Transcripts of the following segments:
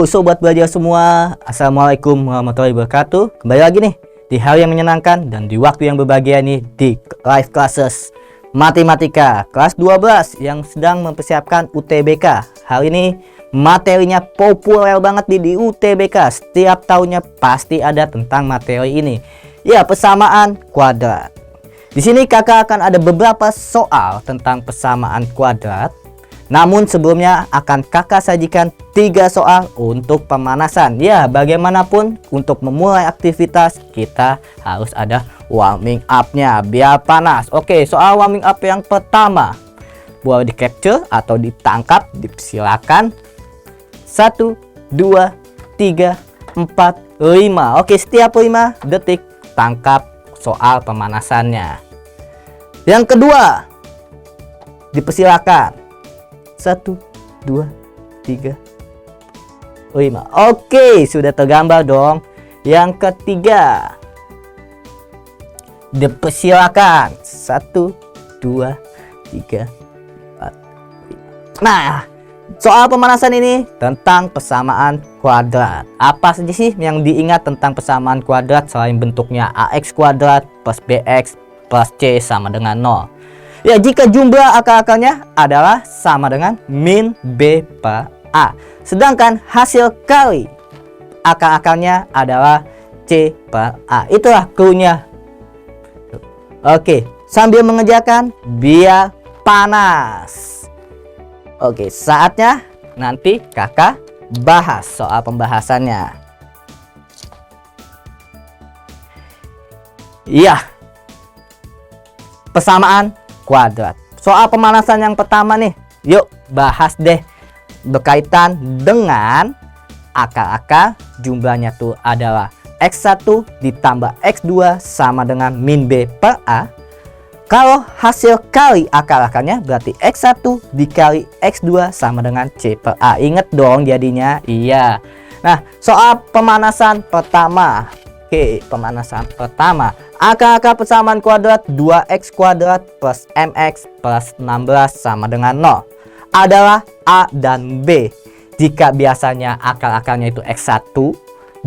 Halo sobat belajar semua, Assalamualaikum warahmatullahi wabarakatuh. Kembali lagi nih di hari yang menyenangkan dan di waktu yang berbahagia nih di live classes Matematika kelas 12 yang sedang mempersiapkan UTBK. Hari ini materinya populer banget di UTBK. Setiap tahunnya pasti ada tentang materi ini. Ya, persamaan kuadrat. Di sini kakak akan ada beberapa soal tentang persamaan kuadrat. Namun sebelumnya akan kakak sajikan 3 soal untuk pemanasan. Ya, bagaimanapun untuk memulai aktivitas kita harus ada warming up-nya biar panas. Oke, soal warming up yang pertama. Boleh di capture atau ditangkap, silakan. 1, 2, 3, 4, 5. Oke, setiap 5 detik tangkap soal pemanasannya. Yang kedua, dipersilakan. 1, 2, 3, 5. Oke, sudah tergambar dong. Yang ketiga, dipersilakan. 1, 2, 3, 4, 5. Nah, soal pemanasan ini tentang persamaan kuadrat. Apa saja sih yang diingat tentang persamaan kuadrat selain bentuknya ax kuadrat plus bx plus c sama dengan 0? Ya, jika jumlah akar-akarnya adalah sama dengan min b per a. Sedangkan hasil kali akar-akarnya adalah c per a. Itulah cluenya. Oke, sambil mengerjakan biar panas. Oke, saatnya nanti kakak bahas soal pembahasannya. Iya, persamaan kuadrat. Soal pemanasan yang pertama nih, yuk bahas deh. Berkaitan dengan akar-akar, jumlahnya tuh adalah x1 ditambah x2 sama dengan min b per a. Kalau hasil kali akar-akarnya berarti x1 dikali x2 sama dengan c per a. Ingat dong jadinya. Iya. Nah, soal pemanasan pertama. Oke, pemanasan pertama. Akar-akar persamaan kuadrat 2x kuadrat plus mx plus 16 sama dengan 0 adalah a dan b. Jika biasanya akar-akarnya itu x1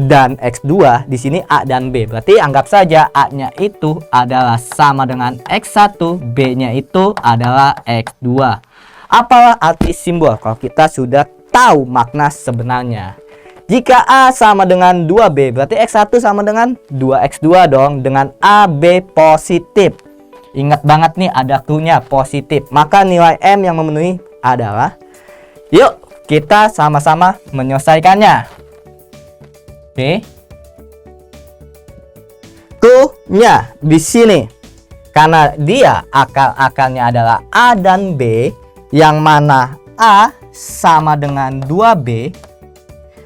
dan x2, di sini a dan b. Berarti anggap saja a-nya itu adalah sama dengan x1, b-nya itu adalah x2. Apalah arti simbol kalau kita sudah tahu makna sebenarnya? Jika A sama dengan 2B, berarti X1 sama dengan 2X2 dong, dengan AB positif. Ingat banget nih, ada cluenya positif. Maka nilai M yang memenuhi adalah, yuk kita sama-sama menyelesaikannya. Oke. Cluenya di sini. Karena dia akar-akarnya adalah A dan B, yang mana A sama dengan 2B,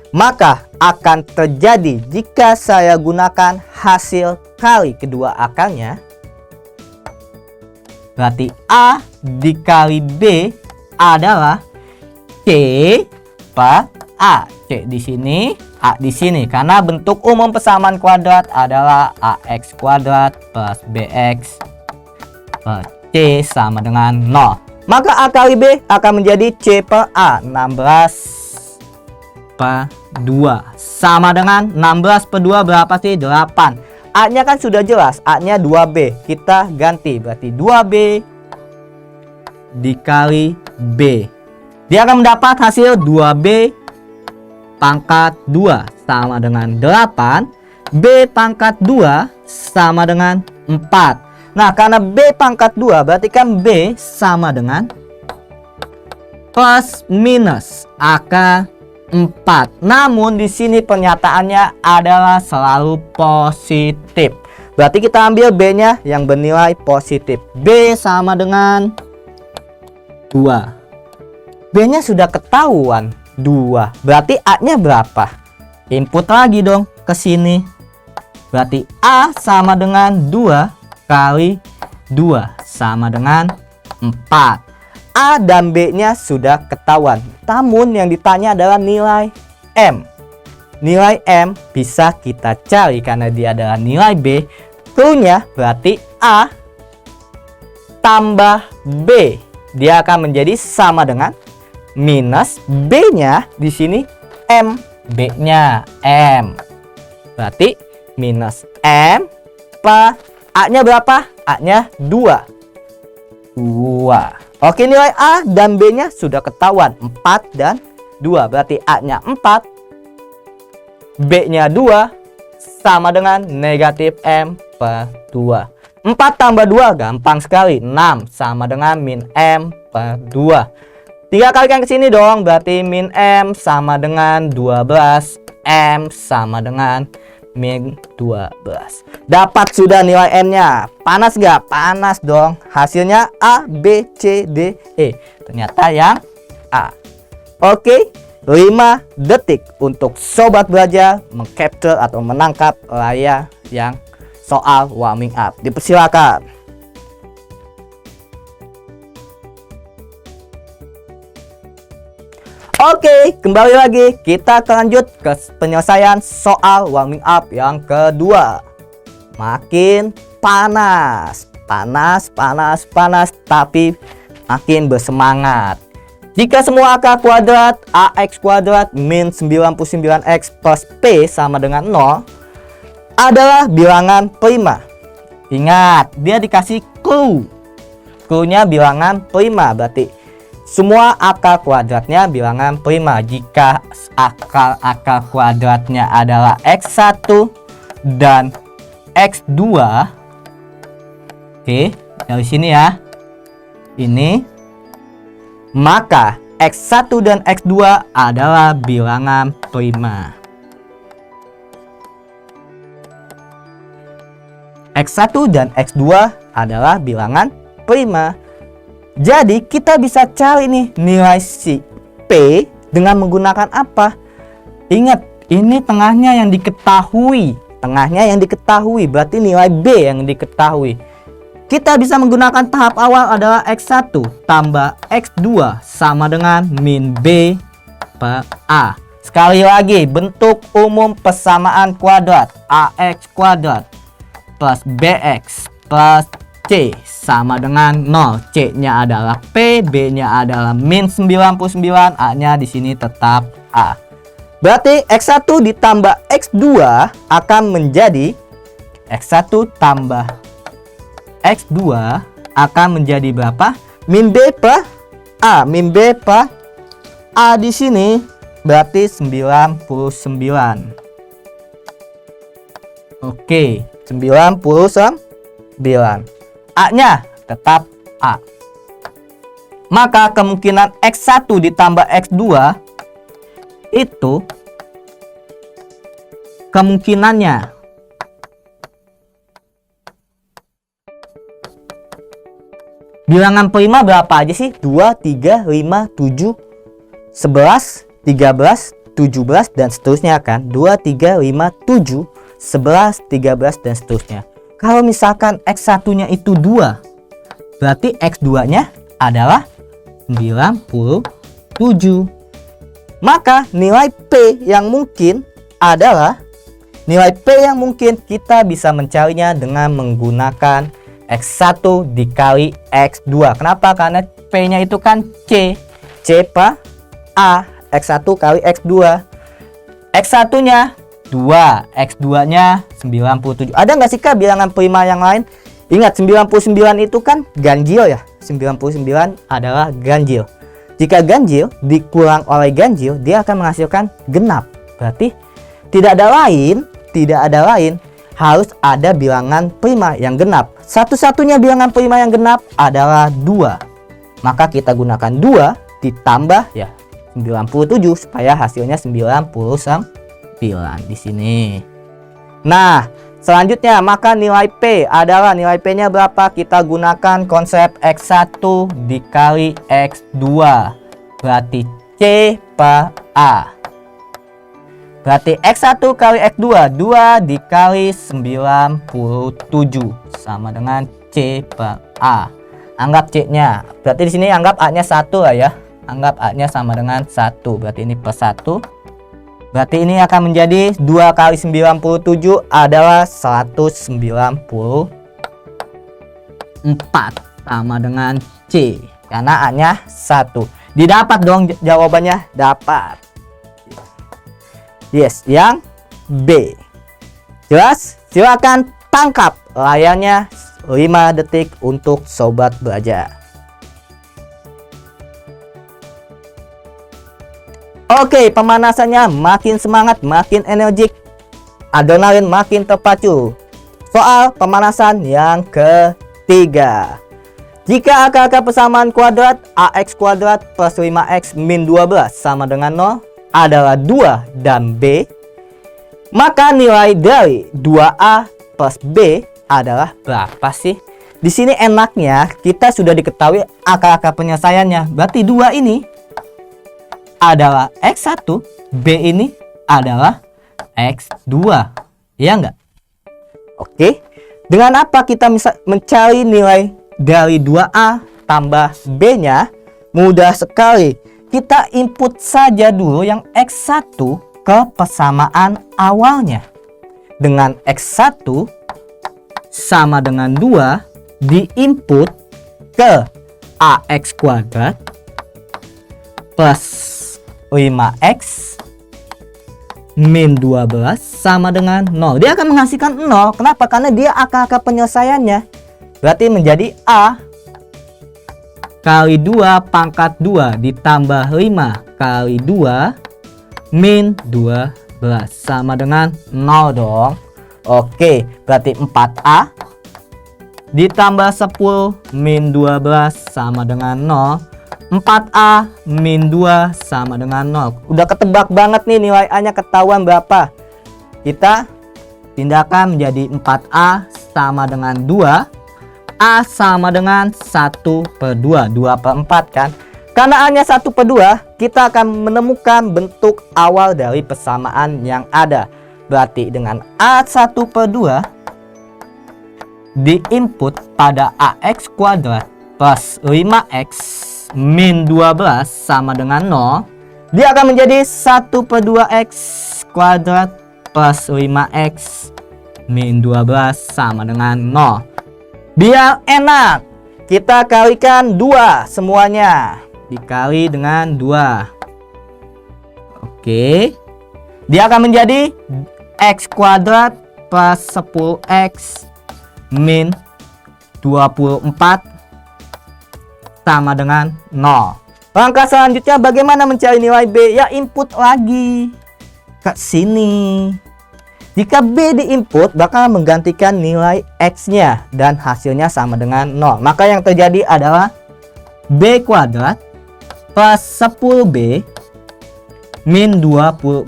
maka akan terjadi jika saya gunakan hasil kali kedua akarnya, berarti A dikali B adalah C per A. C di sini, A di sini, karena bentuk umum persamaan kuadrat adalah ax kuadrat plus bx plus c sama dengan 0. Maka A kali B akan menjadi C per A, 16 per 2 sama dengan 16 per 2 berapa sih? 8. A nya kan sudah jelas, A nya 2B. Kita ganti, berarti 2B dikali B. Dia akan mendapat hasil 2B pangkat 2 sama dengan 8. B pangkat 2 sama dengan 4. Nah, karena B pangkat 2 berarti kan B sama dengan plus minus akar 4. Namun di sini pernyataannya adalah selalu positif. Berarti kita ambil B-nya yang bernilai positif. B sama dengan 2. B-nya sudah ketahuan 2. Berarti A-nya berapa? Input lagi dong ke sini. Berarti A sama dengan 2 kali 2 sama dengan 4. A dan B-nya sudah ketahuan. Namun yang ditanya adalah nilai M. Nilai M bisa kita cari karena dia adalah nilai B. Cluenya berarti A tambah B. Dia akan menjadi sama dengan minus B-nya di sini M B-nya M. Berarti minus M per A-nya berapa? A-nya 2. Oke, nilai A dan B-nya sudah ketahuan, 4 dan 2. Berarti A-nya 4, B-nya 2, sama dengan negatif M per 2. 4 tambah 2 gampang sekali, 6 sama dengan min M per 2. 3 kalikan ke sini dong, berarti min M sama dengan 12, M sama dengan min 12. Dapat sudah nilai N-nya. Panas gak? Panas dong. Hasilnya A, B, C, D, E. Ternyata yang A. Oke, 5 detik untuk sobat belajar mengcapture atau menangkap layar yang soal warming up. Dipersilakan. Oke, kembali lagi. Kita lanjut ke penyelesaian soal warming up yang kedua. Makin panas, tapi makin bersemangat. Jika semua akar kuadrat AX kuadrat min 99X plus P sama dengan 0 adalah bilangan prima. Ingat, dia dikasih clue. Clue-nya bilangan prima, berarti semua akar kuadratnya bilangan prima. Jika akar kuadratnya adalah X1 dan X2. Oke, dari sini ya. Ini, maka X1 dan X2 adalah bilangan prima. X1 dan X2 adalah bilangan prima. Jadi kita bisa cari nih nilai si P dengan menggunakan apa? Ingat, ini tengahnya yang diketahui. Berarti nilai B yang diketahui. Kita bisa menggunakan tahap awal adalah X1 tambah X2 sama dengan min B per A. Sekali lagi, bentuk umum persamaan kuadrat AX kuadrat plus BX plus C sama dengan 0. C-nya adalah P, B-nya adalah min 99, A-nya di sini tetap A. Berarti X1 ditambah X2 akan menjadi X1 tambah X2 akan menjadi berapa? Min B per A. Min B per A di sini berarti 99. Oke, 99. A-nya tetap A. Maka kemungkinan X1 ditambah X2 itu kemungkinannya bilangan prima berapa aja sih? 2, 3, 5, 7, 11, 13, 17 dan seterusnya kan. 2, 3, 5, 7, 11, 13 dan seterusnya. Kalau misalkan X1-nya itu 2, berarti X2-nya adalah 97. Maka nilai P yang mungkin adalah kita bisa mencarinya dengan menggunakan X1 dikali X2. Kenapa? Karena P-nya itu kan C per A. X1 kali X2. X1-nya 2, X2-nya 97. Ada nggak sih Kak bilangan prima yang lain? Ingat, 99 itu kan ganjil ya. 99 adalah ganjil. Jika ganjil dikurang oleh ganjil, dia akan menghasilkan genap. Berarti tidak ada lain, harus ada bilangan prima yang genap. Satu-satunya bilangan prima yang genap adalah 2. Maka kita gunakan 2 ditambah ya 97 supaya hasilnya 99 di sini. Nah, selanjutnya maka nilai P adalah nilai P-nya berapa? Kita gunakan konsep X1 dikali X2. Berarti C per A. Berarti X1 kali X2, 2 dikali 97 sama dengan C per A. Anggap C-nya. Berarti di sini anggap A-nya 1 lah ya. Anggap A-nya sama dengan 1. Berarti ini per 1. Berarti ini akan menjadi 2 kali 97 adalah 194 sama dengan C. Karena A-nya 1. Didapat dong jawabannya, dapat. Yes, yang B. Jelas? Silakan tangkap layarnya 5 detik untuk sobat belajar. Oke, pemanasannya makin semangat, makin energik, adrenalin makin terpacu. Soal pemanasan yang ketiga. Jika angka-angka persamaan kuadrat AX kuadrat plus 5X min 12 sama dengan 0 adalah 2 dan B, maka nilai dari 2A plus B adalah berapa sih? Di sini enaknya kita sudah diketahui angka-angka penyelesaiannya. Berarti 2 ini adalah X1, B ini adalah X2. Iya enggak? Oke. Dengan apa kita bisa mencari nilai dari 2A tambah B-nya? Mudah sekali. Kita input saja dulu yang X1 ke persamaan awalnya. Dengan X1 sama dengan 2 diinput ke AX kuadrat plus 5X min 12 sama dengan 0. Dia akan menghasilkan 0. Kenapa? Karena dia angka-angka penyelesaiannya. Berarti menjadi A kali 2 pangkat 2 ditambah 5 kali 2 min 12 sama dengan 0 dong. Oke, berarti 4A ditambah 10 min 12 sama dengan 0. 4A min 2 sama dengan 0. Udah ketebak banget nih nilai A nya ketahuan berapa. Kita pindahkan menjadi 4A sama dengan 2. A sama dengan 1/2. 2/4 kan. Karena A nya 1/2, kita akan menemukan bentuk awal dari persamaan yang ada. Berarti dengan A 1/2 diinput pada AX kuadrat plus 5X min 12 sama dengan 0, dia akan menjadi 1/2X kuadrat plus 5X min 12 sama dengan 0. Biar enak, kita kalikan 2 semuanya. Dikali dengan 2. Oke. Dia akan menjadi X kuadrat plus 10X min 24 sama dengan 0. Langkah selanjutnya bagaimana mencari nilai B? Ya input lagi ke sini. Jika B diinput bakal menggantikan nilai X-nya dan hasilnya sama dengan 0. Maka yang terjadi adalah B kuadrat plus 10B min 24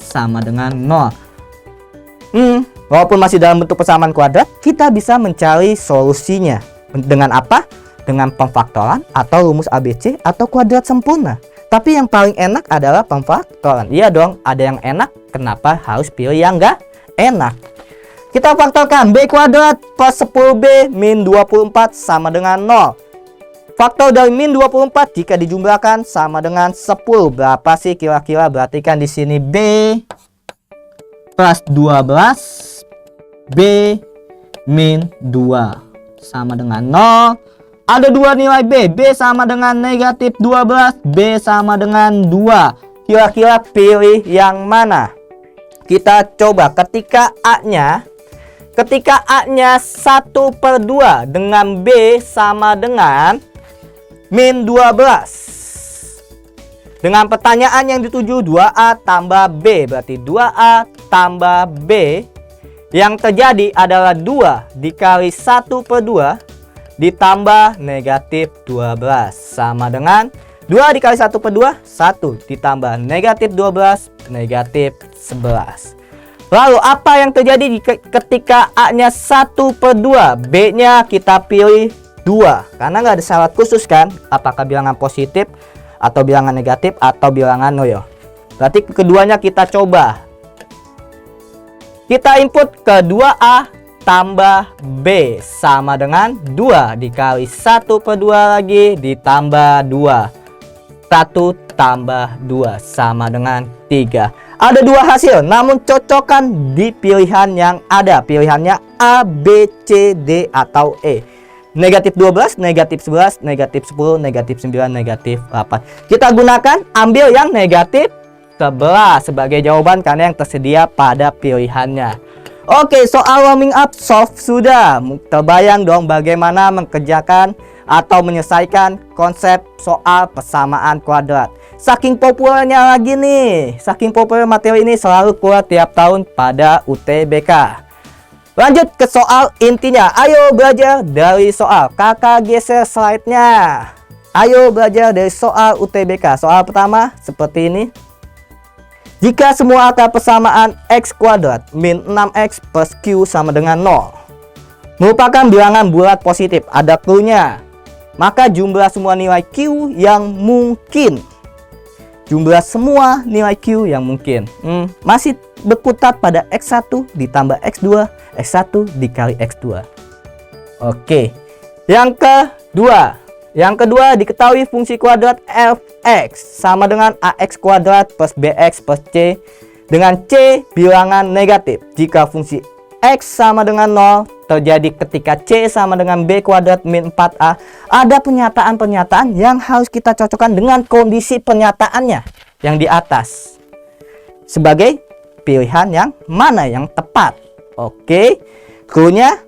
sama dengan 0. Walaupun masih dalam bentuk persamaan kuadrat, kita bisa mencari solusinya. Dengan apa? Dengan pemfaktoran atau rumus ABC atau kuadrat sempurna. Tapi yang paling enak adalah pemfaktoran. Iya dong, ada yang enak, kenapa harus pilih yang enggak enak? Kita faktorkan B kuadrat plus 10B min 24 sama dengan 0. Faktor dari min 24 jika dijumlahkan sama dengan 10. Berapa sih kira-kira? Berarti kan di sini B plus 12 B min 2 sama dengan 0. Ada 2 nilai B. B sama dengan negatif 12. B sama dengan 2. Kira-kira pilih yang mana? Kita coba ketika A-nya 1/2 dengan B sama dengan min 12. Dengan pertanyaan yang dituju 2A tambah B. Berarti 2A tambah B. Yang terjadi adalah 2 dikali 1/2 ditambah negatif 12 sama dengan 2 dikali 1/2, 1 ditambah negatif 12, negatif 11. Lalu apa yang terjadi ketika A-nya 1/2, B-nya kita pilih 2. Karena nggak ada syarat khusus kan, apakah bilangan positif atau bilangan negatif atau bilangan nol. Berarti keduanya kita coba. Kita input ke 2A tambah B sama dengan 2 dikali 1/2 lagi ditambah 2. 1 tambah 2 sama dengan 3. Ada 2 hasil, namun cocokkan di pilihan yang ada. Pilihannya A, B, C, D, atau E. Negatif 12, negatif 11, negatif 10, negatif 9, negatif 8. Kita gunakan ambil yang negatif 11 sebagai jawaban karena yang tersedia pada pilihannya. Oke, soal warming up solve sudah. Terbayang dong bagaimana mengerjakan atau menyelesaikan konsep soal persamaan kuadrat. Saking populernya lagi nih, saking populer materi ini selalu keluar tiap tahun pada UTBK. Lanjut ke soal intinya. Ayo belajar dari soal. Kakak geser slide-nya. Ayo belajar dari soal UTBK. Soal pertama seperti ini. Jika semua akar persamaan x kuadrat min 6x plus q sama dengan 0 merupakan bilangan bulat positif, ada clue-nya, maka jumlah semua nilai q yang mungkin. Jumlah semua nilai q yang mungkin masih berkutat pada x1 ditambah x2, x1 dikali x2. Oke, yang kedua diketahui fungsi kuadrat f(x) sama dengan ax kuadrat plus bx plus c dengan c bilangan negatif. Jika fungsi x sama dengan 0 terjadi ketika c sama dengan b kuadrat min 4a. Ada pernyataan-pernyataan yang harus kita cocokkan dengan kondisi pernyataannya yang di atas sebagai pilihan yang mana yang tepat. Oke, clue-nya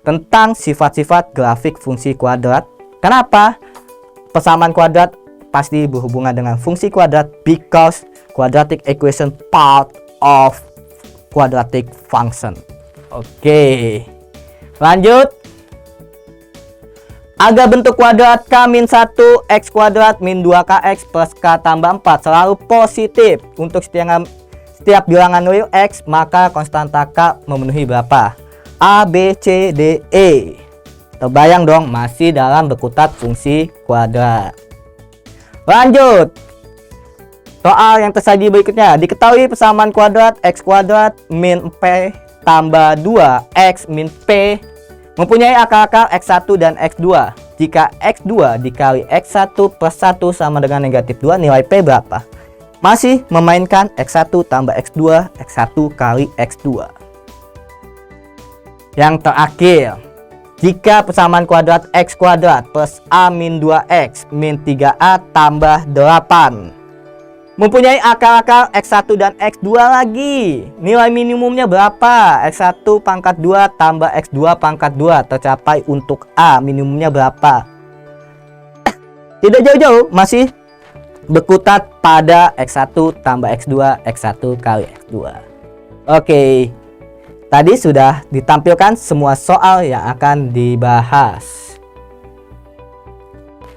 tentang sifat-sifat grafik fungsi kuadrat. Kenapa? Persamaan kuadrat pasti berhubungan dengan fungsi kuadrat because quadratic equation part of quadratic function. Oke, lanjut. Agar bentuk kuadrat k-1 x kuadrat min 2kx plus k tambah 4 selalu positif untuk setiap bilangan real x, maka konstanta k memenuhi berapa? A, B, C, D, E. Terbayang dong masih dalam berkutat fungsi kuadrat. Lanjut. Soal yang tersaji berikutnya. Diketahui persamaan kuadrat x kuadrat min p tambah 2x min p mempunyai akar-akar x1 dan x2. Jika x2 dikali x1 plus 1 sama dengan negatif 2, nilai p berapa? Masih memainkan x1 tambah x2, x1 kali x2. Yang terakhir. Jika persamaan kuadrat x kuadrat plus a min 2x min 3a tambah 8 mempunyai akar-akar x1 dan x2 lagi. Nilai minimumnya berapa? x1 pangkat 2 tambah x2 pangkat 2 tercapai untuk a. Minimumnya berapa? Tidak jauh-jauh, masih berkutat pada x1 tambah x2, x1 kali x2. Oke. Tadi sudah ditampilkan semua soal yang akan dibahas.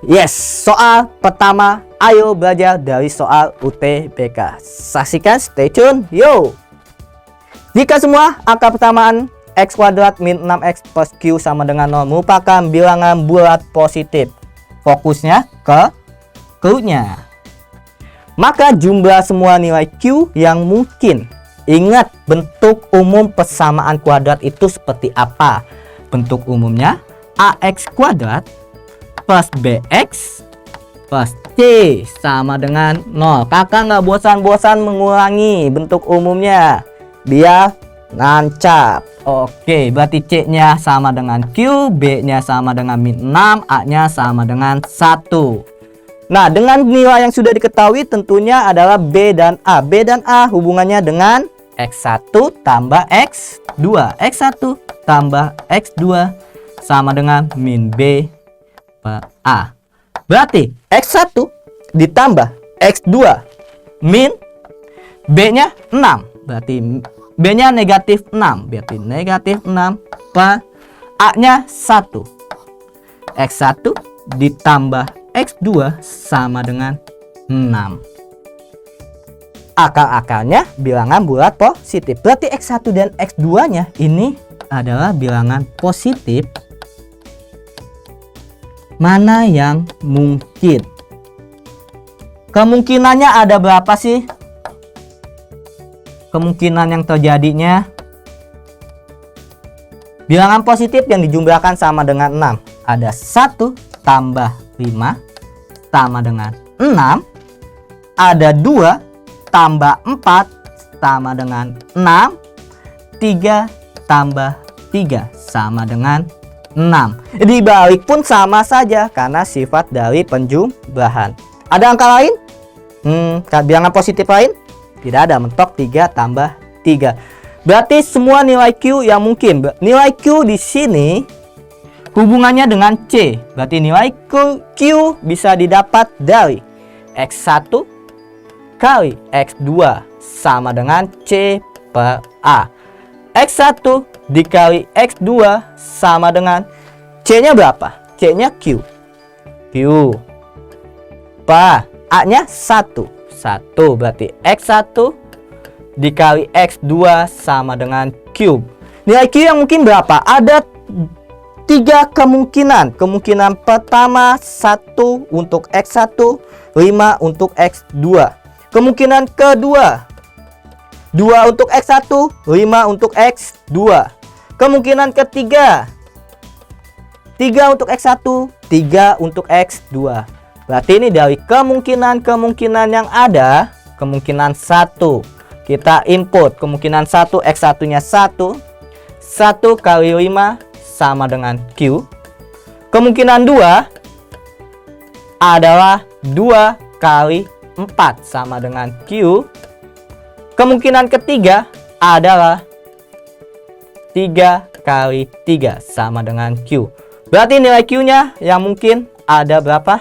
Yes, soal pertama. Ayo belajar dari soal UTBK. Saksikan, stay tune, yo. Jika semua angka persamaan x kuadrat min 6x plus q sama dengan 0 merupakan bilangan bulat positif, fokusnya ke clue-nya, maka jumlah semua nilai q yang mungkin. Ingat, bentuk umum persamaan kuadrat itu seperti apa? Bentuk umumnya ax kuadrat plus bx plus c sama dengan 0. Kakak nggak bosan-bosan mengulangi bentuk umumnya biar nancap. Oke, berarti c-nya sama dengan q, b-nya sama dengan min 6, a-nya sama dengan 1. Nah, dengan nilai yang sudah diketahui tentunya adalah b dan a. B dan a hubungannya dengan x1 tambah x2. x1 tambah x2 sama dengan min b per a. Berarti x1 ditambah x2 min b-nya 6. Berarti b-nya negatif 6. Berarti negatif 6 per a-nya 1. x1 ditambah x2 sama dengan 6. Akar-akarnya bilangan bulat positif. Berarti x1 dan x2-nya ini adalah bilangan positif. Mana yang mungkin? Kemungkinannya ada berapa sih? Kemungkinan yang terjadinya bilangan positif yang dijumlahkan sama dengan 6. Ada 1 tambah 5 sama dengan 6. Ada 2 tambah 4 sama dengan 6. 3 tambah 3 sama dengan 6. Dibalik pun sama saja karena sifat dari penjumlahan. Ada angka lain? Bilangan positif lain? Tidak ada, mentok 3 tambah 3. Berarti semua nilai Q yang mungkin. Nilai Q di sini hubungannya dengan C. Berarti nilai Q bisa didapat dari X1 kali X2 sama dengan C per A. X1 dikali X2 sama dengan C-nya berapa? C-nya Q. Q. Per A-nya 1. 1 berarti X1 dikali X2 sama dengan cube. Nilai Q yang mungkin berapa? Ada 3 kemungkinan. Kemungkinan pertama 1 untuk X1, 5 untuk X2. Kemungkinan kedua 2 untuk X1, 5 untuk X2. Kemungkinan ketiga 3 untuk X1, 3 untuk X2. Berarti ini dari kemungkinan yang ada, kemungkinan 1 kita input kemungkinan 1, X1 nya 1 kali 5 sama dengan Q. Kemungkinan 2 adalah 2 kali 4 sama dengan Q. Kemungkinan ketiga adalah 3 kali 3 sama dengan Q. Berarti nilai Q nya yang mungkin ada berapa?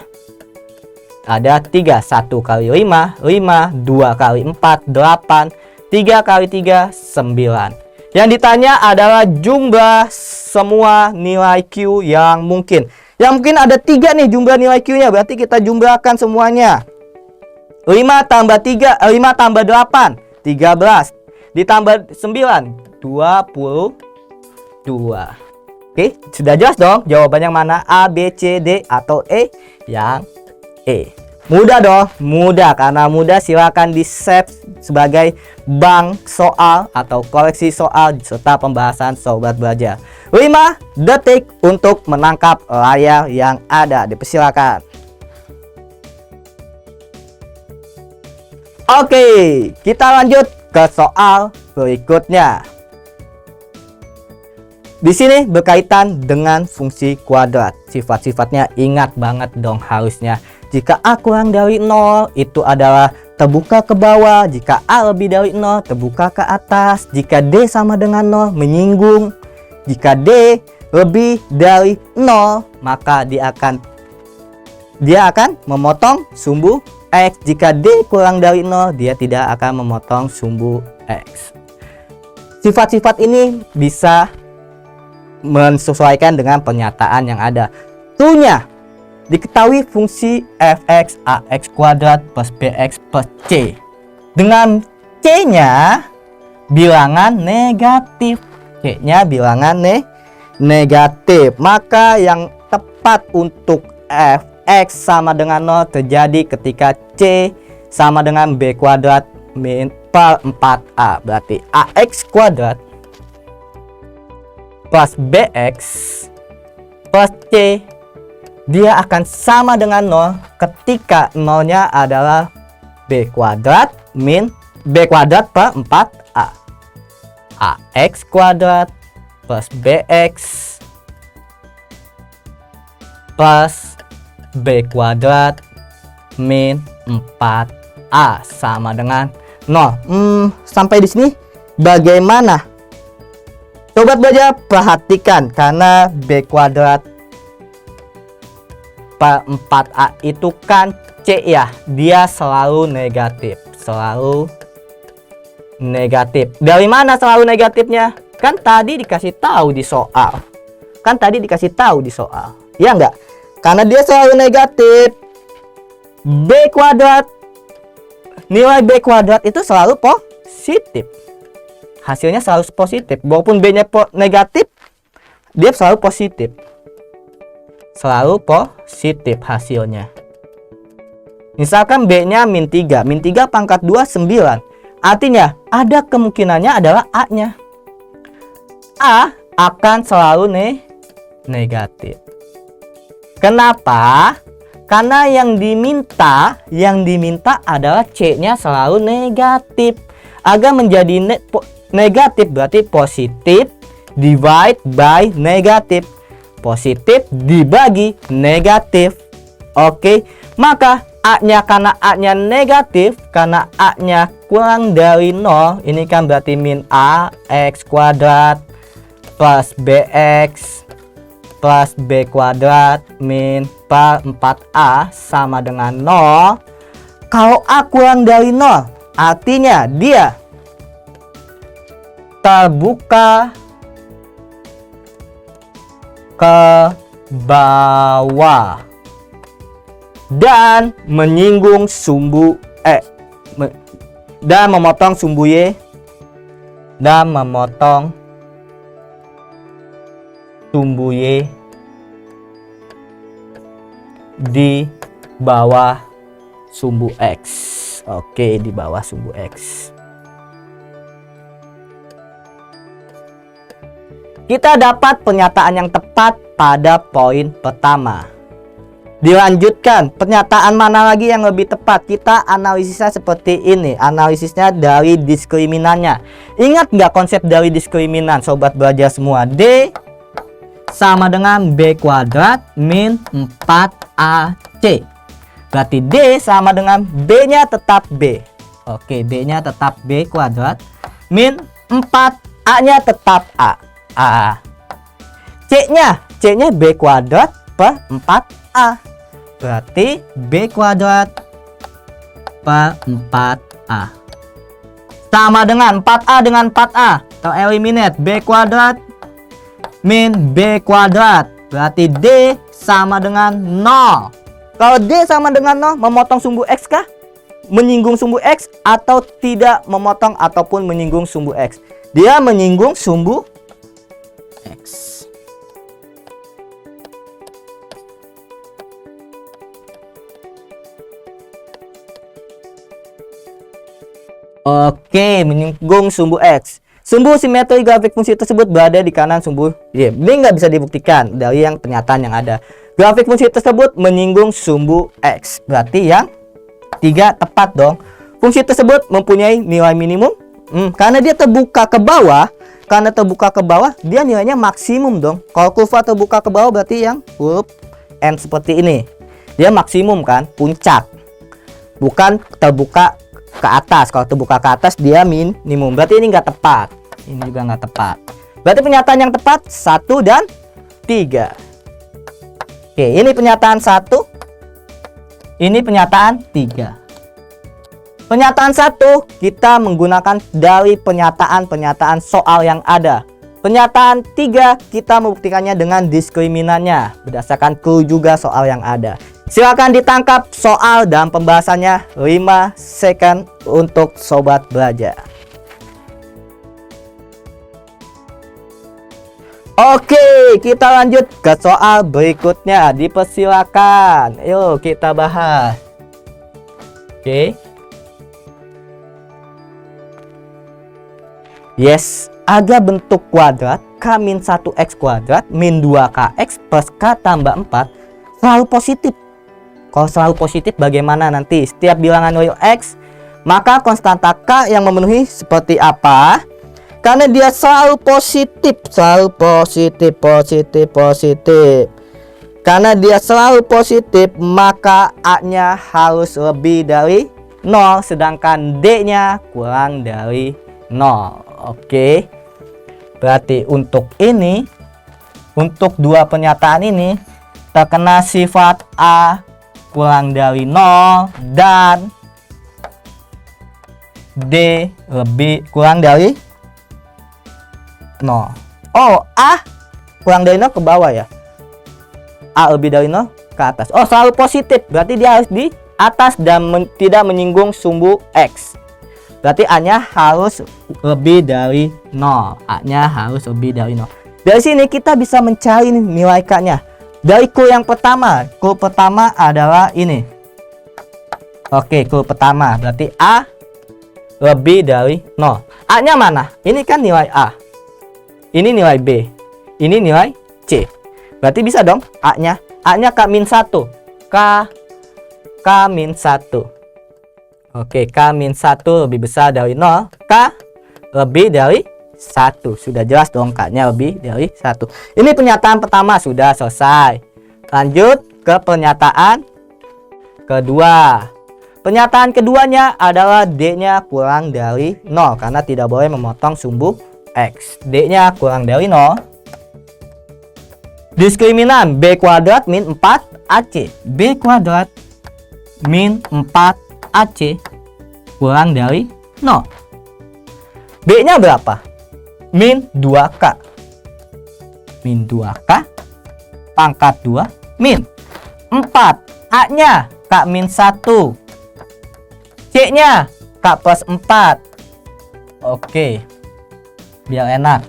Ada 3, 1 kali 5, 5, 2 kali 4, 8, 3 kali 3, 9. Yang ditanya adalah jumlah semua nilai Q yang mungkin. Yang mungkin ada 3 nih jumlah nilai Q-nya, berarti kita jumlahkan semuanya. 5 tambah 3, 5 tambah 8, 13. Ditambah 9, 22. Oke, sudah jelas dong jawaban yang mana? A, B, C, D, atau E? Yang E. Mudah dong, mudah. Karena mudah silakan di save sebagai bank soal atau koleksi soal serta pembahasan Sobat Belajar. 5 detik untuk menangkap layar yang ada. Dipersilakan. Oke, kita lanjut ke soal berikutnya. Di sini berkaitan dengan fungsi kuadrat. Sifat-sifatnya ingat banget dong harusnya. Jika A kurang dari 0 itu adalah terbuka ke bawah. Jika A lebih dari 0 terbuka ke atas. Jika D sama dengan 0 menyinggung. Jika D lebih dari 0 maka dia akan memotong sumbu X. Jika D kurang dari 0 dia tidak akan memotong sumbu X. Sifat-sifat ini bisa menyesuaikan dengan pernyataan yang ada. Tuhnya diketahui fungsi fx ax kuadrat plus bx plus c. Dengan c-nya bilangan negatif. C-nya bilangan negatif. Maka yang tepat untuk fx sama dengan 0 terjadi ketika c sama dengan b kuadrat min per 4a. Berarti ax kuadrat plus bx plus c dia akan sama dengan 0 ketika 0 nya adalah b kuadrat min b kuadrat per 4a. Ax kuadrat plus bx plus b kuadrat min 4a sama dengan 0. Sampai di sini bagaimana? Sobat Belajar perhatikan, karena b kuadrat per 4a itu kan c ya, dia selalu negatif. Selalu negatif. Dari mana selalu negatifnya? Kan tadi dikasih tahu di soal. Ya enggak? Karena dia selalu negatif. B kuadrat, nilai b kuadrat itu selalu positif. Hasilnya selalu positif. Walaupun b-nya negatif, dia selalu positif. Selalu positif hasilnya. Misalkan b-nya min 3. Min 3 pangkat 2, 9. Artinya, ada kemungkinannya adalah a-nya. A akan selalu negatif. Kenapa? Karena yang diminta adalah c-nya selalu negatif. Agar menjadi negatif berarti positif divide by negatif. Positif dibagi negatif. Oke, maka A-nya karena A-nya negatif, karena A-nya kurang dari 0, ini kan berarti min A X kuadrat plus BX plus B kuadrat min 4A sama dengan 0. Kalau A kurang dari 0, artinya dia terbuka ke bawah dan menyinggung sumbu dan memotong sumbu Y dan memotong sumbu Y di bawah sumbu X. Oke, di bawah sumbu X. Kita dapat pernyataan yang tepat pada poin pertama. Dilanjutkan, pernyataan mana lagi yang lebih tepat? Kita analisisnya seperti ini. Analisisnya dari diskriminannya. Ingat nggak konsep dari diskriminan, sobat belajar semua? D sama dengan B kuadrat min 4AC. Berarti D sama dengan B-nya tetap B. Oke, B-nya tetap B kuadrat min 4A-nya tetap A. C-nya B kuadrat per 4A. Berarti B kuadrat per 4A sama dengan 4A dengan 4A tereliminate. B kuadrat min B kuadrat, berarti D sama dengan 0. Kalau D sama dengan 0, memotong sumbu X kah? Menyinggung sumbu X atau tidak memotong ataupun menyinggung sumbu X? Dia menyinggung sumbu X. Oke, menyinggung sumbu X. Sumbu simetri grafik fungsi tersebut berada di kanan sumbu Y. Ini nggak bisa dibuktikan dari yang pernyataan yang ada. Grafik fungsi tersebut menyinggung sumbu X. Berarti yang 3 tepat dong. Fungsi tersebut mempunyai nilai minimum. Karena dia terbuka ke bawah. Karena terbuka ke bawah, dia nilainya maksimum dong. Kalau kurva terbuka ke bawah berarti yang huruf N seperti ini. Dia maksimum kan, puncak. Bukan terbuka ke atas. Kalau terbuka ke atas dia minimum. Berarti ini nggak tepat. Ini juga nggak tepat. Berarti pernyataan yang tepat 1 dan 3. Oke, ini pernyataan 1. Ini pernyataan 3. Pernyataan 1 kita menggunakan dari pernyataan soal yang ada. Pernyataan 3 kita membuktikannya dengan diskriminannya berdasarkan clue juga soal yang ada. Silakan ditangkap soal dan pembahasannya 5 second untuk sobat belajar. Oke, kita lanjut ke soal berikutnya. Dipersilakan. Yuk kita bahas. Oke. Yes, ada bentuk kuadrat K min 1X kuadrat min 2KX plus K tambah 4 selalu positif. Kalau selalu positif bagaimana nanti? Setiap bilangan real X, maka konstanta K yang memenuhi seperti apa? Karena dia selalu positif. Karena dia selalu positif, maka A-nya harus lebih dari 0, sedangkan D-nya kurang dari 0. Oke. Berarti untuk ini, untuk dua pernyataan ini terkena sifat A kurang dari 0 dan D lebih kurang dari 0. Oh, A kurang dari 0 ke bawah ya. A lebih dari 0 ke atas. Oh, selalu positif. Berarti dia harus di atas dan tidak menyinggung sumbu X. Berarti A-nya harus lebih dari 0. A-nya harus lebih dari 0. Dari sini kita bisa mencari nilai K-nya. Dari clue yang pertama. Clue pertama adalah ini. Oke, clue pertama. Berarti A lebih dari 0. A-nya mana? Ini kan nilai A. Ini nilai B. Ini nilai C. Berarti bisa dong A-nya. A-nya K-1. K-1. Oke, K-1 lebih besar dari 0. K lebih dari 1. Sudah jelas dong K-nya lebih dari 1. Ini pernyataan pertama sudah selesai. Lanjut ke pernyataan kedua. Pernyataan keduanya adalah D-nya kurang dari 0 karena tidak boleh memotong sumbu X. D-nya kurang dari 0. Diskriminan B kuadrat min 4AC. B kuadrat min 4AC kurang dari 0. B-nya berapa? Min 2K. Min 2K pangkat 2 min 4. A-nya K min 1. C-nya K plus 4. Oke, biar enak.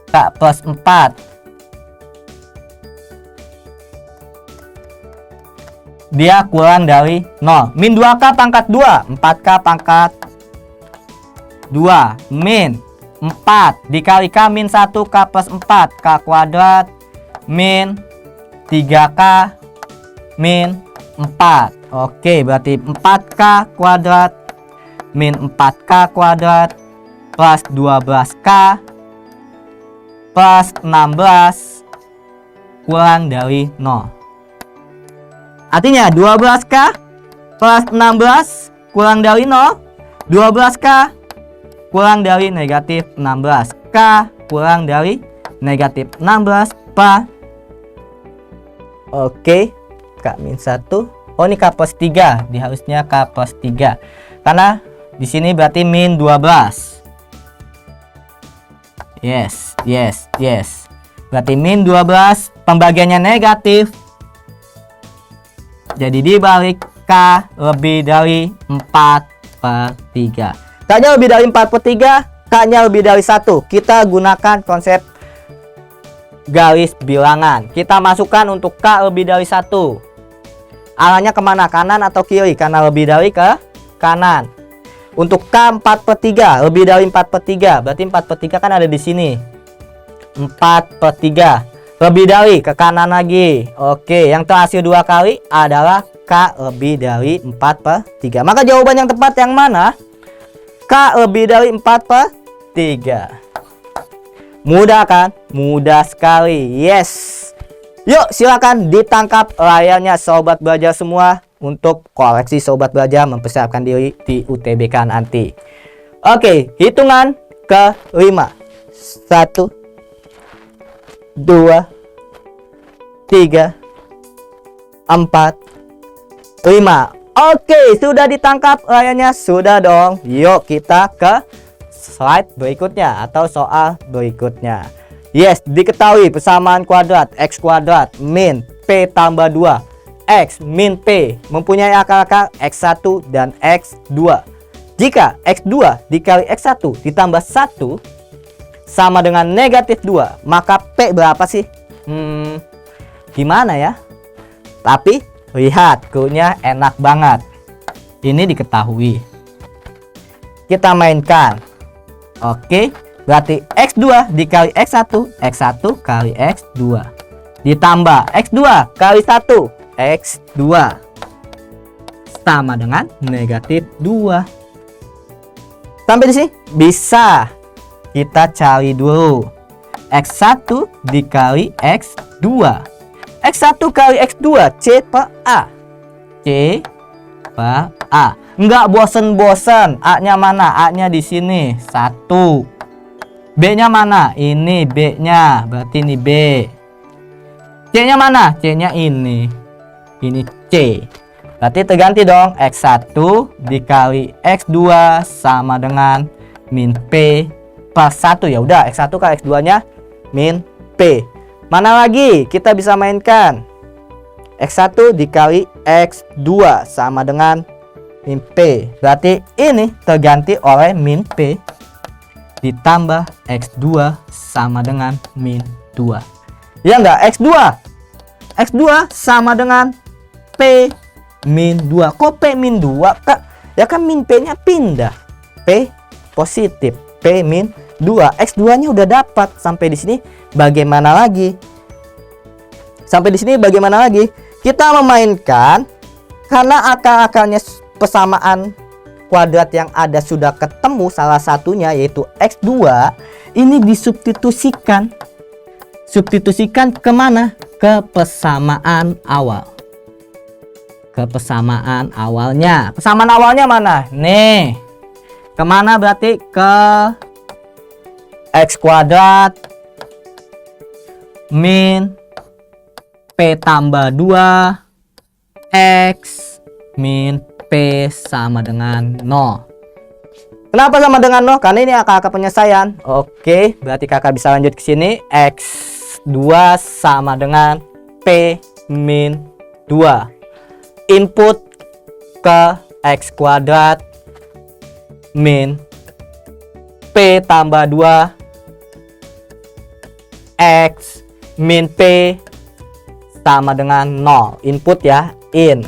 K plus 4. Dia kurang dari 0. Min 2K pangkat 2. 4K pangkat 2. Min 4 dikali K min 1. K plus 4. K kuadrat min 3K min 4. Oke, berarti 4K kuadrat min 4K kuadrat plus 12K plus 16 kurang dari 0. Artinya 12K plus 16 kurang dari 0. 12K kurang dari negatif 16. K kurang dari negatif 16 Pak. Oke, K min 1. Oh, ini K plus 3. Harusnya K plus 3. Karena di sini berarti min 12. Yes. Berarti min 12 pembagiannya negatif. Jadi dibalik K lebih dari 4/3. K-nya lebih dari 4/3, K-nya lebih dari 1. Kita gunakan konsep garis bilangan. Kita masukkan untuk K lebih dari 1. Arahnya kemana? Kanan atau kiri? Karena lebih dari ke kanan. Untuk K 4/3, lebih dari 4/3. Berarti 4/3 kan ada di sini. 4/3. Lebih dari ke kanan lagi. Oke, yang terhasil 2 kali adalah K lebih dari 4/3. Maka jawaban yang tepat yang mana? K lebih dari 4/3. Mudah kan? Mudah sekali. Yes. Yuk, silakan ditangkap layarnya sobat belajar semua untuk koleksi sobat belajar mempersiapkan diri di UTBK nanti. Oke, hitungan ke-5. 1 2 3 4 5. Oke, sudah ditangkap layarnya? Sudah dong. Yuk kita ke slide berikutnya atau soal berikutnya. Yes, diketahui persamaan kuadrat X kuadrat min P tambah 2 X min P mempunyai akar-akar X1 dan X2. Jika X2 dikali X1 ditambah 1 sama dengan negatif 2, maka P berapa sih? Gimana ya? Tapi lihat, cluenya enak banget. Ini diketahui. Kita mainkan. Oke, berarti X2 dikali X1, X1 kali X2 ditambah X2 kali 1, X2 sama dengan negatif 2. Sampai di sini bisa kita cari dulu. X1 dikali X2. X1 kali X2 C per A. C per A. Enggak bosen-bosen. A-nya mana? A-nya di sini 1. B-nya mana? Ini B-nya. Berarti ini B. C-nya mana? C-nya ini. Ini C. Berarti terganti dong. X1 dikali X2 sama dengan min P plus 1. Ya udah, X1 kali X2-nya min P. Mana lagi kita bisa mainkan? X1 dikali X2 sama dengan min P. Berarti ini terganti oleh min P ditambah X2 sama dengan min 2. Ya enggak? X2 sama dengan P min 2. Kok P min 2, Kak? Ya kan min P-nya pindah. P positif. P min 2. X2-nya udah dapat. Sampai di sini bagaimana lagi? Kita memainkan karena akar-akarnya persamaan kuadrat yang ada sudah ketemu salah satunya yaitu X2. Ini disubstitusikan. Substitusikan kemana? Ke persamaan awal. ke persamaan awalnya. Persamaan awalnya mana? Nih. Kemana berarti? Ke X kuadrat min P tambah 2 X min P sama dengan 0. Kenapa sama dengan 0? Karena ini angka penyelesaian. Oke, berarti kakak bisa lanjut ke sini. X2 sama dengan P min 2. Input ke X kuadrat min P tambah 2 X min P sama dengan 0. Input ya, in.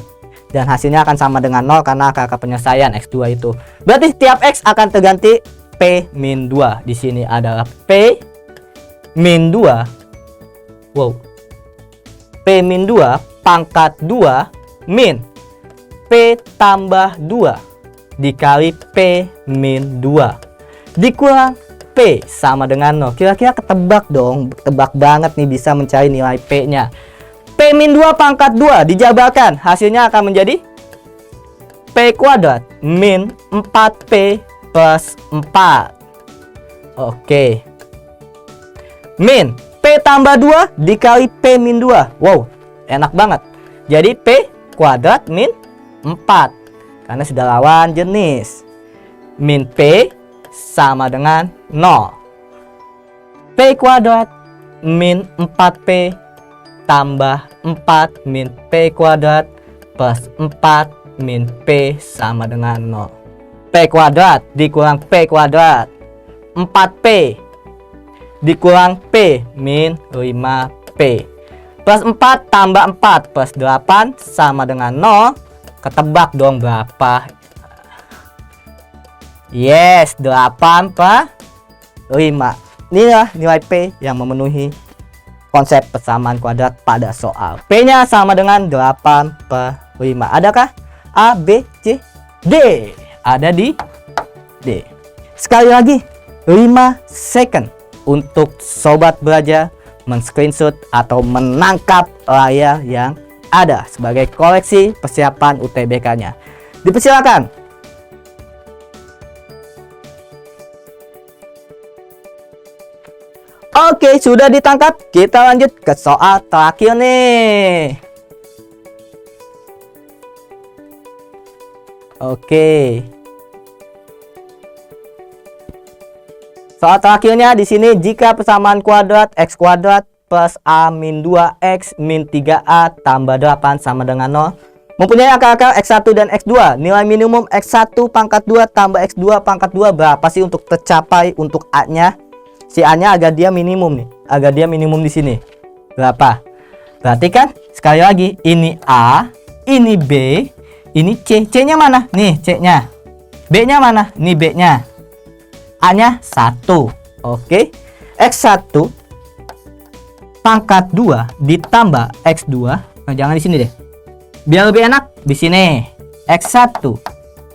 Dan hasilnya akan sama dengan 0 karena angka penyelesaian X2 itu. Berarti tiap X akan terganti P min 2. Di sini adalah P min 2. Wow. P min 2 pangkat 2 min P tambah 2 dikali P min 2 dikurang P sama dengan 0. Kira-kira ketebak dong. Tebak banget nih bisa mencari nilai P-nya. P min 2 pangkat 2 dijabarkan, hasilnya akan menjadi P kuadrat min 4P plus 4. Oke. Min P tambah 2 dikali P min 2. Wow, enak banget. Jadi P kuadrat min 4. Karena sudah lawan jenis. Min P sama dengan 0. P kuadrat min 4P tambah 4 min P kuadrat plus 4 min P sama dengan 0. P kuadrat dikurang P kuadrat 4P dikurang P min 5P plus 4 tambah 4 plus 8 sama dengan 0. Ketebak dong berapa? Yes, 8 per 5. Inilah nilai P yang memenuhi konsep persamaan kuadrat pada soal. P-nya sama dengan 8 per 5. Adakah? A, B, C, D. Ada di D. Sekali lagi, 5 second untuk sobat belajar men-screenshot atau menangkap layar yang ada sebagai koleksi persiapan UTBK-nya. Dipersilakan. Oke, sudah ditangkap. Kita lanjut ke soal terakhir nih. Oke. Soal terakhirnya di sini, jika persamaan kuadrat X kuadrat plus A min 2X min 3A tambah 8 sama dengan 0 mempunyai akar-akar X1 dan X2. Nilai minimum X1 pangkat 2 tambah X2 pangkat 2 berapa sih untuk tercapai untuk A-nya? Si A-nya agar dia minimum nih, agar dia minimum di sini. Berapa? Perhatikan sekali lagi, ini A, ini B, ini C. C-nya mana? Nih C-nya. B-nya mana? Nih B-nya. A-nya 1. Oke. X1 pangkat 2 ditambah X2. Nah, jangan di sini deh. Biar lebih enak di sini. X1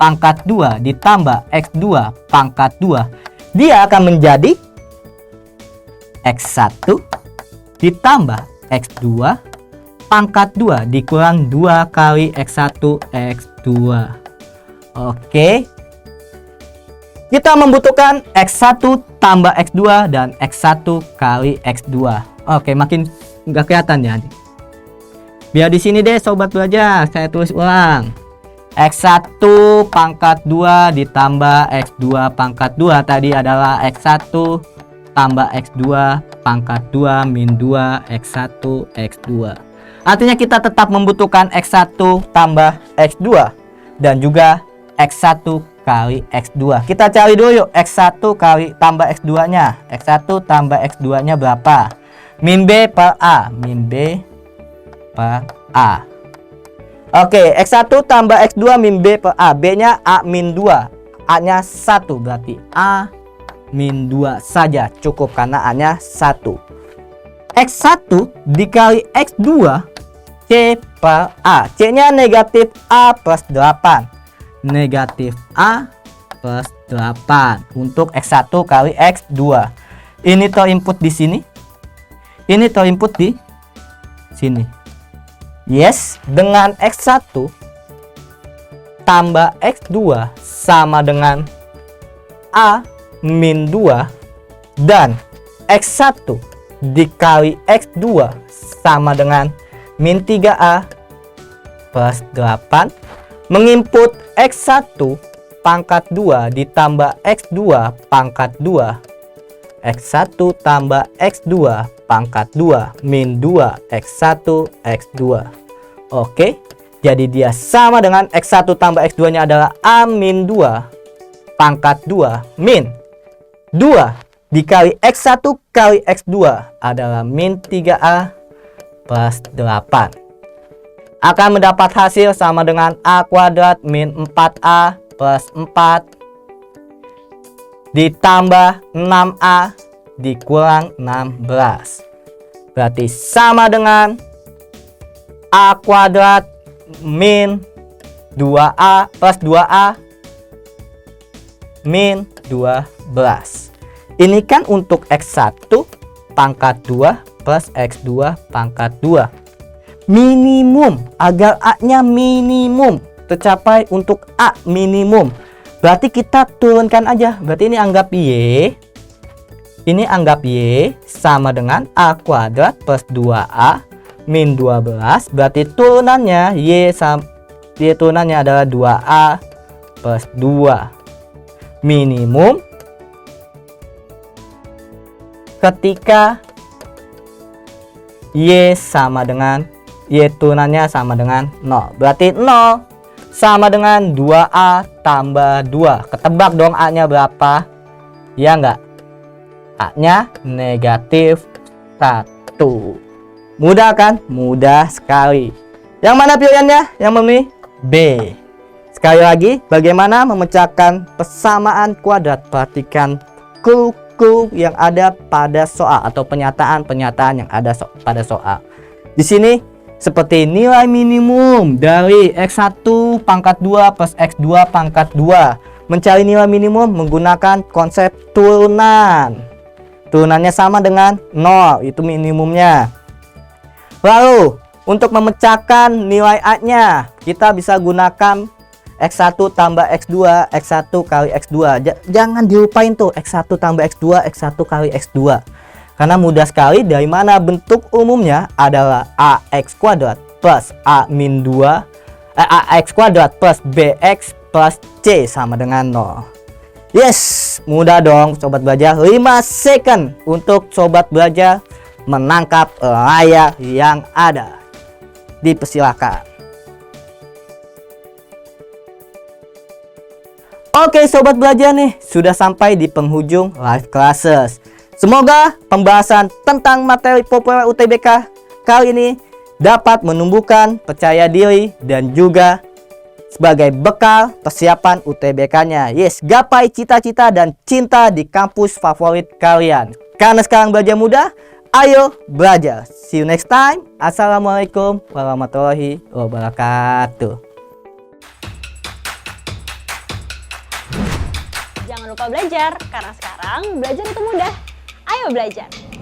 pangkat 2 ditambah X2 pangkat 2. Dia akan menjadi X1 ditambah X2 pangkat 2 dikurang 2 kali X1 X2. Oke. Kita membutuhkan X1 tambah X2 dan X1 kali X2. Oke, makin nggak kelihatan ya. Biar di sini deh sobat belajar, saya tulis ulang. X1 pangkat 2 ditambah X2 pangkat 2 tadi adalah X1 tambah X2 pangkat 2 min 2 X1 X2. Artinya kita tetap membutuhkan X1 tambah X2 dan juga X1 kali X2. Kita cari dulu yuk X1 kali tambah X2 nya. X1 tambah X2 nya berapa? Min B per A. Min B per A. Oke, X1 tambah X2 min B per A. B nya A min 2. A nya 1 berarti A min 2 saja cukup karena A nya 1. X1 dikali X2 C per A. C nya negatif A plus 8. Negatif A plus 8 untuk X1 kali X2. Ini terinput di sini. Ini terinput di sini. Yes, dengan X1 tambah X2 sama dengan A min 2 dan X1 dikali X2 sama dengan min 3A plus 8. Menginput X1 pangkat 2 ditambah X2 pangkat 2. X1 tambah X2 pangkat 2 min 2 X1 X2. Oke, jadi dia sama dengan X1 tambah X2 nya adalah A min 2 pangkat 2 min 2 dikali X1 kali X2 adalah min 3A plus 8. Akan mendapat hasil sama dengan A kuadrat min 4A plus 4 ditambah 6A dikurang 16. Berarti sama dengan A kuadrat min 2A plus 2A min 12. Ini kan untuk X1 pangkat 2 plus X2 pangkat 2. Minimum, agar A-nya minimum tercapai untuk A minimum. Berarti kita turunkan aja. Berarti ini anggap Y. Ini anggap Y sama dengan A kuadrat plus 2A min 12. Berarti turunannya Y turunannya adalah 2A plus 2. Minimum ketika Y sama dengan Y turunannya sama dengan 0. Berarti 0 sama dengan 2A tambah 2. Ketebak dong A-nya berapa? Ya enggak? A-nya negatif 1. Mudah kan? Mudah sekali. Yang mana pilihannya? Yang memilih B. Sekali lagi, bagaimana memecahkan persamaan kuadrat? Perhatikan clue yang ada pada soal atau pernyataan-pernyataan yang ada pada soal. Di sini seperti nilai minimum dari X1 pangkat 2 plus X2 pangkat 2. Mencari nilai minimum menggunakan konsep turunan. Turunannya sama dengan 0, itu minimumnya. Lalu, untuk memecahkan nilai A-nya, kita bisa gunakan X1 tambah X2, X1 kali X2. Jangan dilupain tuh X1 tambah X2, X1 kali X2. Karena mudah sekali, dari mana bentuk umumnya adalah AX kuadrat plus A min 2 AX kuadrat plus BX plus C sama dengan 0. Yes, mudah dong sobat belajar. 5 second untuk sobat belajar menangkap layar yang ada. Dipersilakan. Oke sobat belajar nih, sudah sampai di penghujung live classes. Semoga pembahasan tentang materi populer UTBK kali ini dapat menumbuhkan percaya diri dan juga sebagai bekal persiapan UTBK-nya. Yes, gapai cita-cita dan cinta di kampus favorit kalian. Karena sekarang belajar mudah, ayo belajar. See you next time. Assalamualaikum warahmatullahi wabarakatuh. Jangan lupa belajar, karena sekarang belajar itu mudah. Ayo belajar!